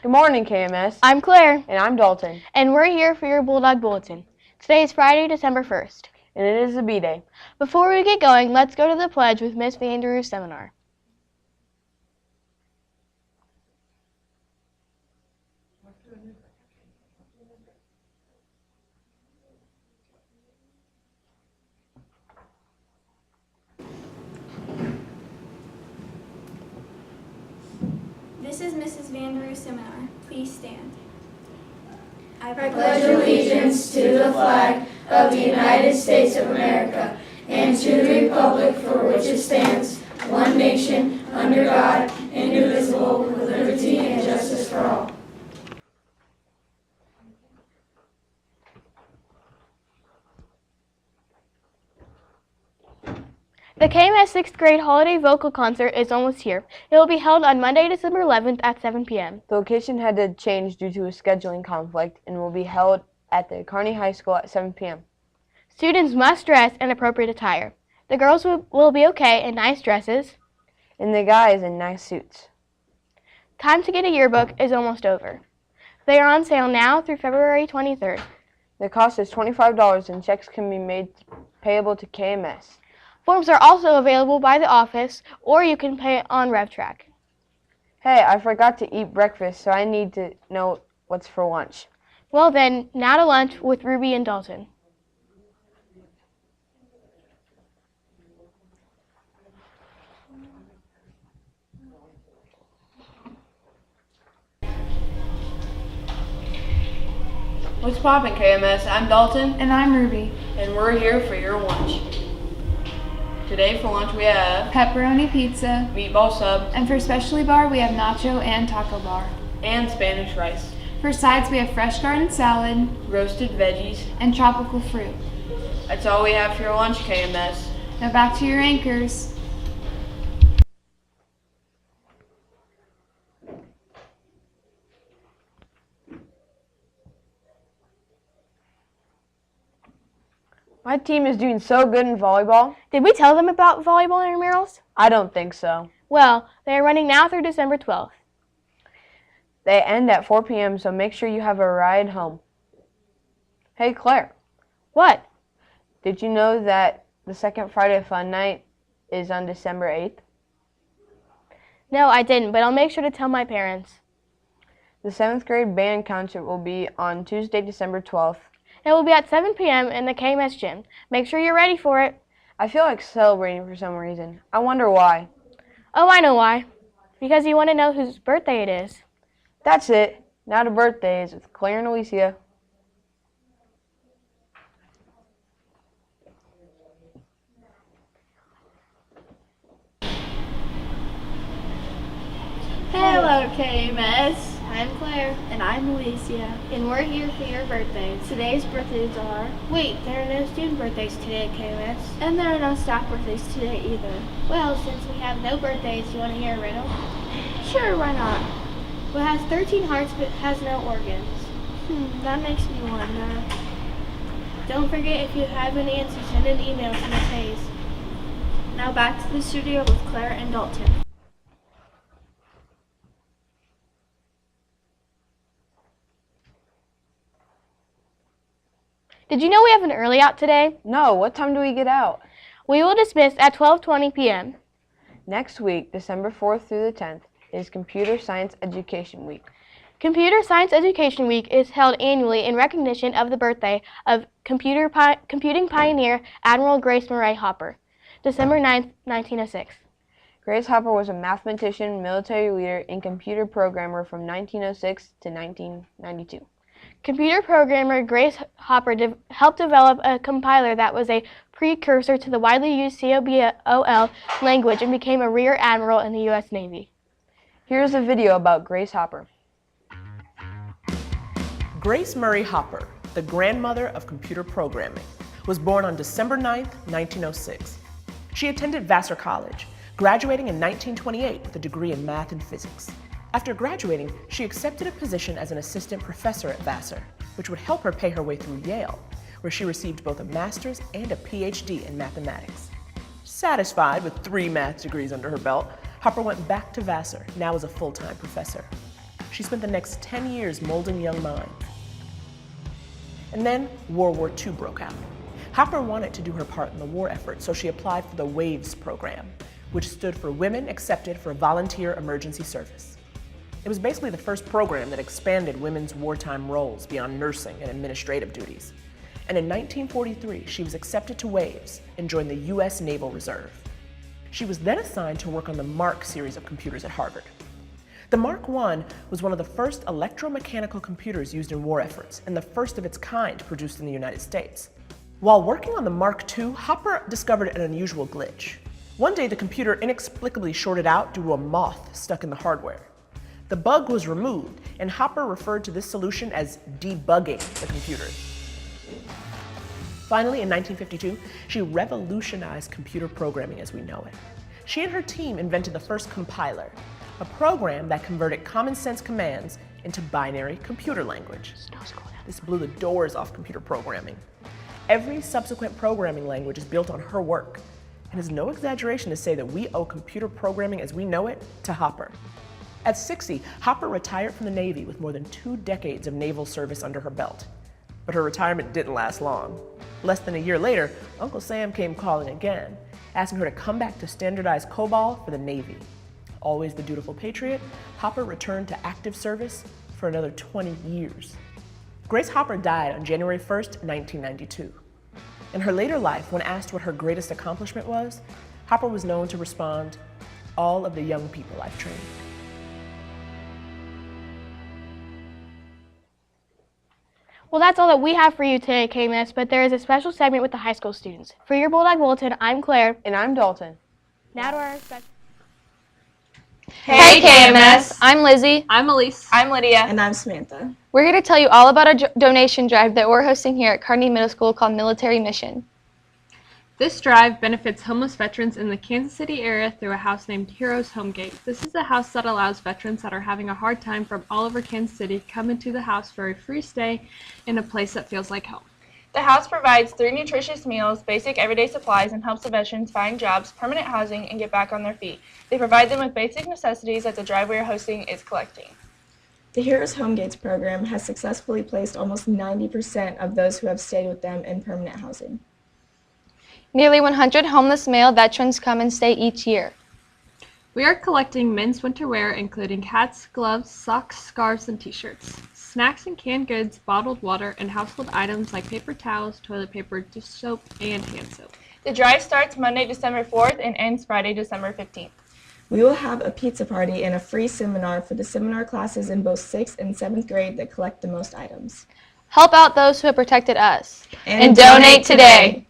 Good morning, KMS. I'm Claire. And I'm Dalton. And we're here for your Bulldog Bulletin. Today is Friday, December 1st. And it is a B-Day. Before we get going, let's go to the pledge with Miss Vanderoo's seminar. This is Mrs. Vanderoo's seminar. Please stand. I pledge allegiance to the flag of the United States of America and to the republic for which it stands, one nation, under God, indivisible, with liberty and justice for all. The KMS 6th grade holiday vocal concert is almost here. It will be held on Monday, December 11th at 7 p.m. The location had to change due to a scheduling conflict and will be held at the Kearney High School at 7 p.m. Students must dress in appropriate attire. The girls will be okay in nice dresses, and the guys in nice suits. Time to get a yearbook is almost over. They are on sale now through February 23rd. The cost is $25 and checks can be made payable to KMS. Forms are also available by the office, or you can pay on RevTrack. Hey, I forgot to eat breakfast, so I need to know what's for lunch. Well then, now to lunch with Ruby and Dalton. What's poppin', KMS? I'm Dalton. And I'm Ruby. And we're here for your lunch. Today for lunch we have pepperoni pizza, meatball sub, and for specialty bar we have nacho and taco bar. And Spanish rice. For sides we have fresh garden salad, roasted veggies, and tropical fruit. That's all we have for your lunch, KMS. Now back to your anchors. My team is doing so good in volleyball. Did we tell them about volleyball intramurals? I don't think so. Well, they are running now through December 12th. They end at 4 p.m., so make sure you have a ride home. Hey, Claire. What? Did you know that the second Friday Fun Night is on December 8th? No, I didn't, but I'll make sure to tell my parents. The 7th grade band concert will be on Tuesday, December 12th. It will be at 7 p.m. in the KMS gym. Make sure you're ready for it. I feel like celebrating for some reason. I wonder why. Oh, I know why. Because you want to know whose birthday it is. That's it. Now to birthdays with Claire and Alicia. Hello, KMS. I'm Claire. And I'm Alicia. And we're here for your birthdays. Today's birthdays are... Wait, there are no student birthdays today at KMS. And there are no staff birthdays today either. Well, since we have no birthdays, you want to hear a riddle? Sure, why not? What has 13 hearts but has no organs? That makes me wonder. Don't forget, if you have an answer, send an email to Ms. Hayes. Now back to the studio with Claire and Dalton. Did you know we have an early out today? No, what time do we get out? We will dismiss at 12:20 p.m. Next week, December 4th through the 10th, is Computer Science Education Week. Computer Science Education Week is held annually in recognition of the birthday of computing pioneer Admiral Grace Murray Hopper, December 9th, 1906. Grace Hopper was a mathematician, military leader, and computer programmer from 1906 to 1992. Computer programmer Grace Hopper helped develop a compiler that was a precursor to the widely used COBOL language and became a rear admiral in the U.S. Navy. Here's a video about Grace Hopper. Grace Murray Hopper, the grandmother of computer programming, was born on December 9, 1906. She attended Vassar College, graduating in 1928 with a degree in math and physics. After graduating, she accepted a position as an assistant professor at Vassar, which would help her pay her way through Yale, where she received both a master's and a PhD in mathematics. Satisfied with 3 math degrees under her belt, Hopper went back to Vassar, now as a full-time professor. she spent the next 10 years molding young minds. And then World War II broke out. Hopper wanted to do her part in the war effort, so she applied for the WAVES program, which stood for Women Accepted for Volunteer Emergency Service. It was basically the first program that expanded women's wartime roles beyond nursing and administrative duties. And in 1943, she was accepted to WAVES and joined the U.S. Naval Reserve. She was then assigned to work on the MARC series of computers at Harvard. The Mark I was one of the first electromechanical computers used in war efforts and the first of its kind produced in the United States. While working on the Mark II, Hopper discovered an unusual glitch. One day, the computer inexplicably shorted out due to a moth stuck in the hardware. The bug was removed, and Hopper referred to this solution as debugging the computer. Finally, in 1952, she revolutionized computer programming as we know it. She and her team invented the first compiler, a program that converted common sense commands into binary computer language. This blew the doors off computer programming. Every subsequent programming language is built on her work, and it's no exaggeration to say that we owe computer programming as we know it to Hopper. At 60, Hopper retired from the Navy with more than 2 decades of naval service under her belt. But her retirement didn't last long. Less than a year later, Uncle Sam came calling again, asking her to come back to standardize COBOL for the Navy. Always the dutiful patriot, Hopper returned to active service for another 20 years. Grace Hopper died on January 1st, 1992. In her later life, when asked what her greatest accomplishment was, Hopper was known to respond, "All of the young people I've trained." Well, that's all that we have for you today, KMS, but there is a special segment with the high school students. For your Bulldog Bulletin, I'm Claire. And I'm Dalton. Now to our special... Hey KMS! I'm Lizzie. I'm Elise. I'm Lydia. And I'm Samantha. We're here to tell you all about a donation drive that we're hosting here at Kearney Middle School called Military Mission. This drive benefits homeless veterans in the Kansas City area through a house named Heroes Homegate. This is a house that allows veterans that are having a hard time from all over Kansas City come into the house for a free stay in a place that feels like home. The house provides 3 nutritious meals, basic everyday supplies, and helps the veterans find jobs, permanent housing, and get back on their feet. They provide them with basic necessities that the drive we are hosting is collecting. The Heroes Homegates program has successfully placed almost 90% of those who have stayed with them in permanent housing. Nearly 100 homeless male veterans come and stay each year. We are collecting men's winter wear, including hats, gloves, socks, scarves, and t-shirts, snacks and canned goods, bottled water, and household items like paper towels, toilet paper, dish soap, and hand soap. The drive starts Monday, December 4th and ends Friday, December 15th. We will have a pizza party and a free seminar for the seminar classes in both 6th and 7th grade that collect the most items. Help out those who have protected us. And donate today!